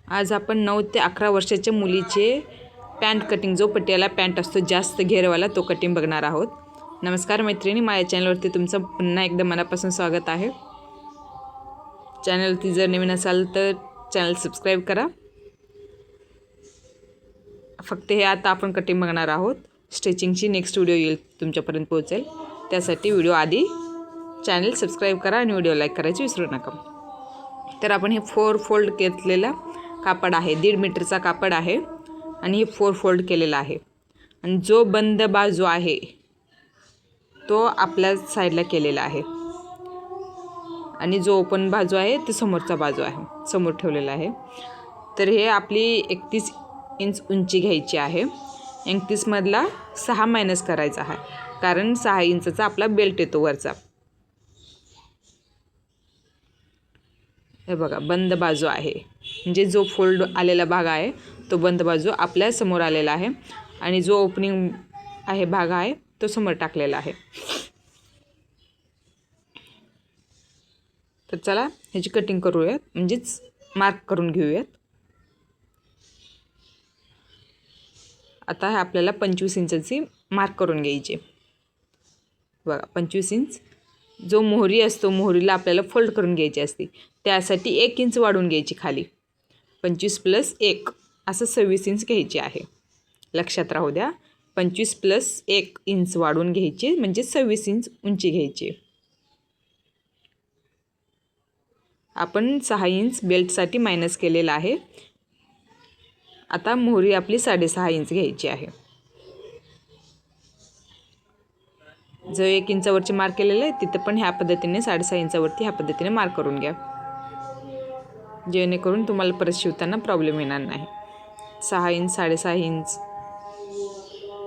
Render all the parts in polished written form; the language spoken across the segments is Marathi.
आज आपण 9 ते 11 वर्षाच्या मुलीचे पॅन्ट कटिंग, जो पटियाला पॅन्ट असतो जास्त घेरवाला, तो कटिंग बघणार आहोत. नमस्कार मैत्रिणी, माझ्या चॅनलवरती तुमचं पुन्हा एकदा मनापासून स्वागत आहे. चॅनलवरती जर नवीन असाल तर चॅनल सबस्क्राईब करा. फक्त हे आता आपण कटिंग बघणार आहोत. स्टिचिंगची नेक्स्ट व्हिडिओ येईल, तुमच्यापर्यंत पोहोचेल. त्यासाठी व्हिडिओ आधी चॅनल सबस्क्राईब करा आणि व्हिडिओ लाईक करायची विसरू नका. तर आपण हे 4 फोल्ड घेतलेला कापड आहे, 1.5 मीटरचा कापड आहे आणि हे 4 फोल्ड केलेला आहे. आणि जो बंद बाजू आहे तो आपल्या साईडला केलेला आहे आणि जो ओपन बाजू आहे ते समोरचा बाजू आहे, समोर ठेवलेला आहे. तर हे आपली 31 इंच उंची घ्यायची आहे. 31 मधला 6 मायनस करायचा आहे, कारण 6 इंचचा आपला बेल्ट येतो वरचा. हे बघा, बंद बाजू आहे, म्हणजे जो फोल्ड आलेला भाग आहे तो बंद बाजू आपल्या समोर आलेला आहे आणि जो ओपनिंग आहे भाग आहे तो समोर टाकलेला आहे. तर चला ह्याची कटिंग करूयात, म्हणजेच मार्क करून घेऊयात. आता हे आपल्याला 25 इंचाची मार्क करून घ्यायची. बघा, 25 इंच जो मोहरी असतो, मोहरीला आपल्याला फोल्ड करून घ्यायची असते, त्यासाठी 1 इंच वाढवून घ्यायची खाली. 25 + 1 असं 26 इंच घ्यायची आहे. लक्षात राहू द्या, 25 + 1 इंच वाढवून घ्यायची, म्हणजे 26 इंच उंची घ्यायची. आपण 6 इंच बेल्टसाठी मायनस केलेला आहे. आता मोहरी आपली 6.5 इंच घ्यायची आहे. जो 1 इंचावरची मार्क केलेलं आहे तिथं पण ह्या पद्धतीने 6.5 इंचावरती ह्या पद्धतीने मार्क करून घ्या, जेणेकरून तुम्हाला परत शिवताना प्रॉब्लेम येणार नाही. 6 इंच, 6.5 इंच.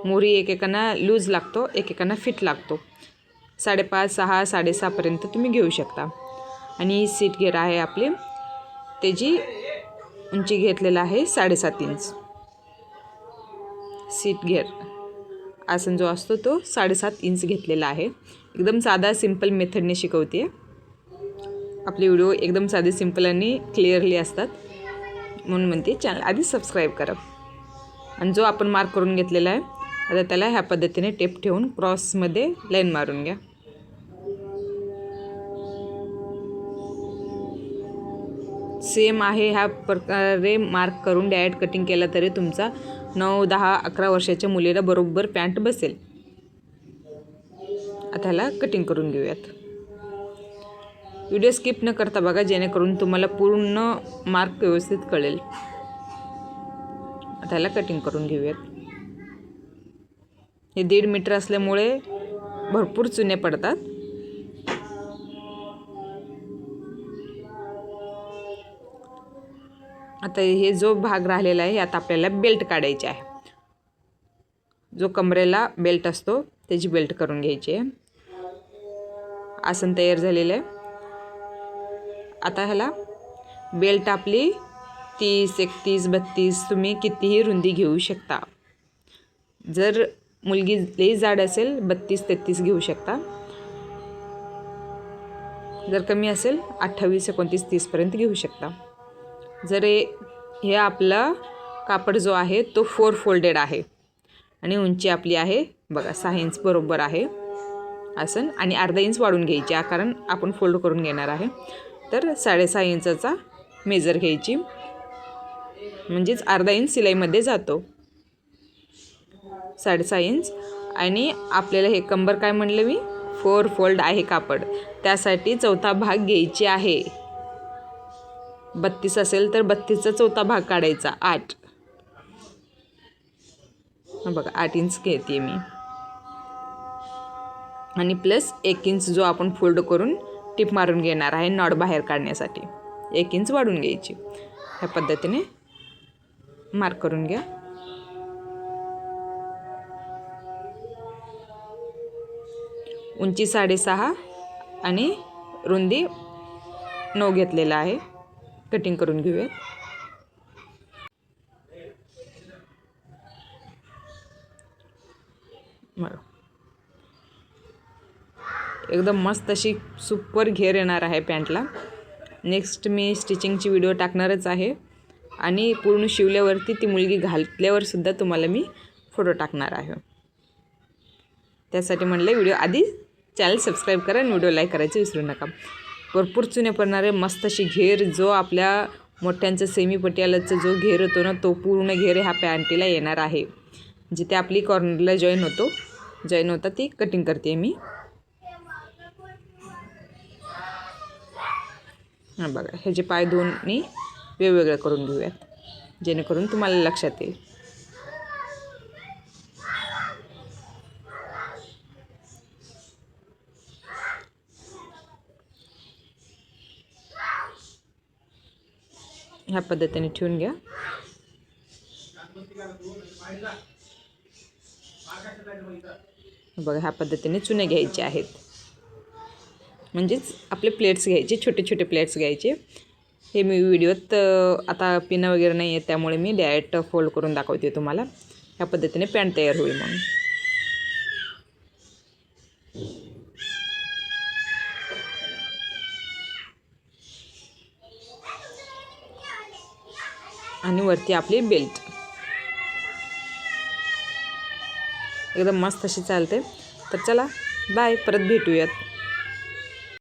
मोहरी एकेकांना लूज लागतो, एकेकांना फिट लागतो. 5.5, 6, 6.5 पर्यंत तुम्ही घेऊ शकता. आणि सीट घेर आहे आपली, त्याची उंची घेतलेला आहे 7.5 इंच. सीट घेर आसन जो असतो तो 7.5 इंच घेतलेला आहे. एकदम साधा सिंपल मेथडने शिकवते. आपले व्हिडिओ एकदम साधे सिंपल आणि क्लिअरली असतात, म्हणून म्हणते चॅनल आधी सबस्क्राईब करा. आणि जो आपण मार्क करून घेतलेला आहे, आता त्याला ह्या पद्धतीने टेप ठेवून क्रॉसमध्ये लाईन मारून घ्या. सेम आहे ह्या प्रकारे मार्क करून डायरेक्ट कटिंग केला तरी तुमचा 9, 10, 11 वर्षाच्या मुलीला बरोबर पॅन्ट बसेल. आता ह्याला कटिंग करून घेऊयात. व्हिडिओ स्किप न करता बघा, जेणेकरून तुम्हाला पूर्ण मार्क व्यवस्थित कळेल. आता ह्याला कटिंग करून घेऊयात. हे 1.5 मीटर असल्यामुळे भरपूर चुने पडतात. आता हे जो भाग राहिलेला आहे आता आपल्याला बेल्ट काढायचे आहे. जो कमरेला बेल्ट असतो त्याची बेल्ट करून घ्यायची आहे. आसन तयार झालेलं आहे. आता ह्याला बेल्ट आपली 30, 31, 32 तुम्ही कितीही रुंदी घेऊ शकता. जर मुलगी लई जाड असेल 32, 33 घेऊ शकता. जर कमी असेल 28, 29, 30 पर्यंत घेऊ शकता. जर हे आपला कापड जो आहे तो 4 फोल्डेड आहे आणि उंची आपली आहे बघा 6 इंच बरोबर आहे आसन, आणि अर्धा इंच वाढून घ्यायची, कारण आपण फोल्ड करून घेणार आहे. तर 6.5 इंचाचा मेजर घ्यायची, म्हणजेच अर्धा इंच सिलाईमध्ये जातो. 6.5 इंच. आणि आपल्याला हे कंबर काय म्हणलं मी, 4 फोल्ड आहे कापड, त्यासाठी चौथा भाग घ्यायची आहे. 32 असेल तर 32चा चौथा भाग काढायचा, 8. बघा 8 इंच घेते मी. आणि प्लस 1 इंच जो आपण फोल्ड करून टिप मारून घेणार आहे नॉट बाहेर काढण्यासाठी, 1 इंच वाढून घ्यायची. ह्या पद्धतीने मार्क करून घ्या. उंची 6.5 आणि रुंदी 9 घेतलेला आहे. कटिंग करून घेऊया. एकदम मस्त अशी सुपर घेर येणार आहे पॅन्टला. नेक्स्ट मी स्टिचिंगची व्हिडिओ टाकणारच आहे. आणि पूर्ण शिवल्यावरती ती मुलगी घातल्यावर सुद्धा तुम्हाला मी फोटो टाकणार आहे. त्यासाठी म्हणलं व्हिडिओ आधी चॅनल सबस्क्राईब करा आणि व्हिडिओ लाईक करायचं विसरू नका. भरपूर चुने पडणारे मस्त अशी घेर, जो आपल्या मोठ्यांचं सेमी पटियालाचा जो घेर होतो ना, तो पूर्ण घेर ह्या पॅन्टीला येणार आहे. जिथे आपली कॉर्नरला जॉईन होता ती कटिंग करते मी. हां बघा, ह्याचे पाय दोन्ही वेगवेगळे करून घेऊयात, जेणेकरून तुम्हाला लक्षात येईल. ह्या पद्धतीने ठेवून घ्या. बघा, ह्या पद्धतीने चुने घ्यायचे आहेत, म्हणजेच आपले प्लेट्स घ्यायचे, छोटे छोटे प्लेट्स घ्यायचे. हे मी व्हिडिओत आता पिन वगैरे नाही आहे, त्यामुळे मी डायरेक्ट फोल्ड करून दाखवते तुम्हाला. ह्या पद्धतीने पॅन्ट तयार होईल म्हणून. आणि वरती आपली बेल्ट एकदम मस्त अशी चालते. तर चला बाय, परत भेटूयात.